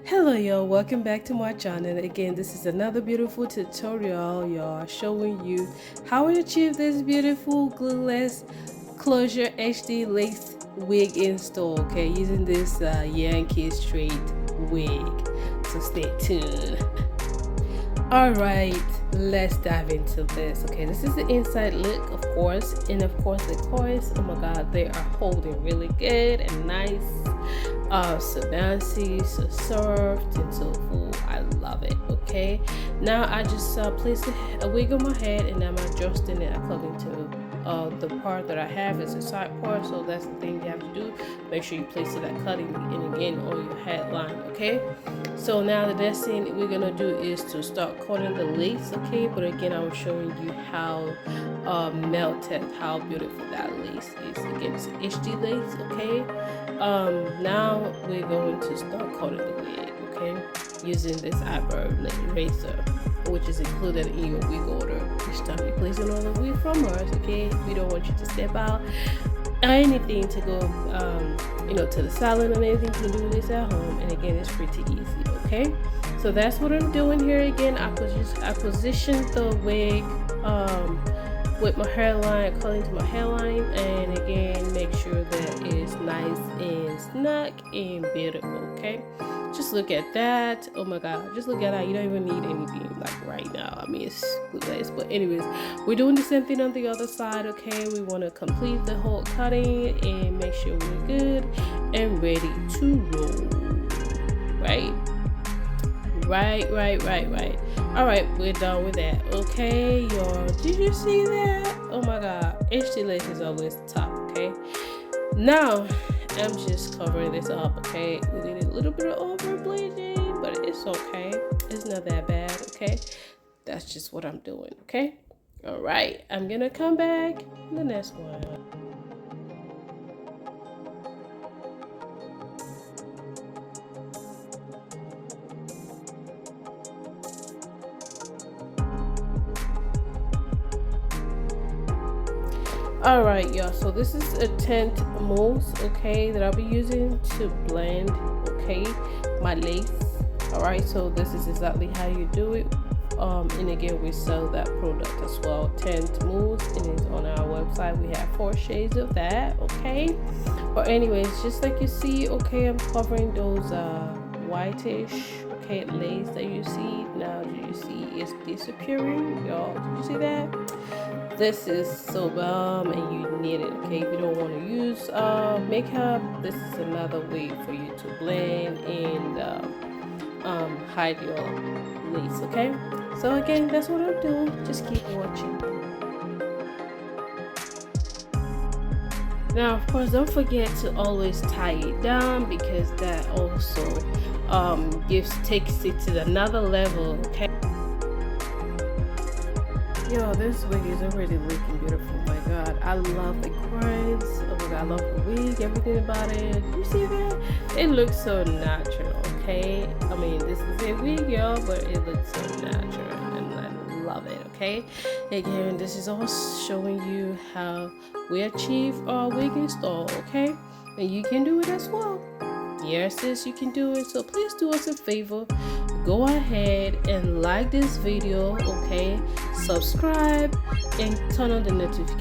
Hello y'all, welcome back to my channel. Again, this is another beautiful tutorial y'all, showing you how we achieve this beautiful glueless closure HD lace wig install, okay, using this Yankee straight wig. So stay tuned. All right, let's dive into this. Okay, this is the inside look, of course, and of course the coils, oh my god, they are holding really good and nice. So bouncy, so soft, and so full. I love it. Okay, now I just place a wig on my head, and I'm adjusting it according to the part that I have is a side part. So that's the thing you have to do. Make sure you place it at cutting and again on your headline. Okay, so now the next thing we're gonna do is to start cutting the lace. Okay, but again I'm showing you how melted, how beautiful that lace is. Again, it's HD lace. Okay, now we're going to start cutting the wig. Okay, using this eyebrow razor, which is included in your wig order each time you place it on the wig from us. Okay, we don't want you to step out or anything to go to the salon or anything. You can do this at home, and again it's pretty easy. Okay, so that's what I'm doing here. Again, I positioned the wig with my hairline according to my hairline, and again make sure that it's nice and snug and beautiful. Okay, just look at that. Oh my god, just look at that. You don't even need anything like right now. I mean, it's nice, but anyways, we're doing the same thing on the other side. Okay, we want to complete the whole cutting and make sure we're good and ready to roll. Right. All right, we're done with that. Okay, y'all, did you see that? Oh my god, HD lace is always top. Okay, now I'm just covering this up. Okay, we did a little bit of over bleeding, but it's okay, it's not that bad. Okay, that's just what I'm doing. Okay, all right, I'm gonna come back in the next one. All right, y'all, so this is a tint mousse, okay, that I'll be using to blend, okay, my lace. All right, so this is exactly how you do it. And again, we sell that product as well, tint mousse, and it's on our website. We have 4 shades of that. Okay, but anyways, just like you see, okay, I'm covering those whitish, okay, lace that you see. Now do you see it's disappearing, y'all? Did you see that? This is so bomb, and you need it. Okay, if you don't want to use makeup, this is another way for you to blend and hide your lace. Okay, so again, that's what I'm doing. Just keep watching. Now, of course, don't forget to always tie it down, because that also takes it to another level. Okay. Yo, this wig is already looking beautiful. My god, I love the cords. Oh my god, I love the wig, everything about it. You see that? It looks so natural. Okay, I mean, this is a wig, y'all, but it looks so natural, and I love it. Okay, again, this is all showing you how we achieve our wig install. Okay, and you can do it as well. Yes, sis, you can do it. So please do us a favor, go ahead and like this video, okay, subscribe and turn on the notification.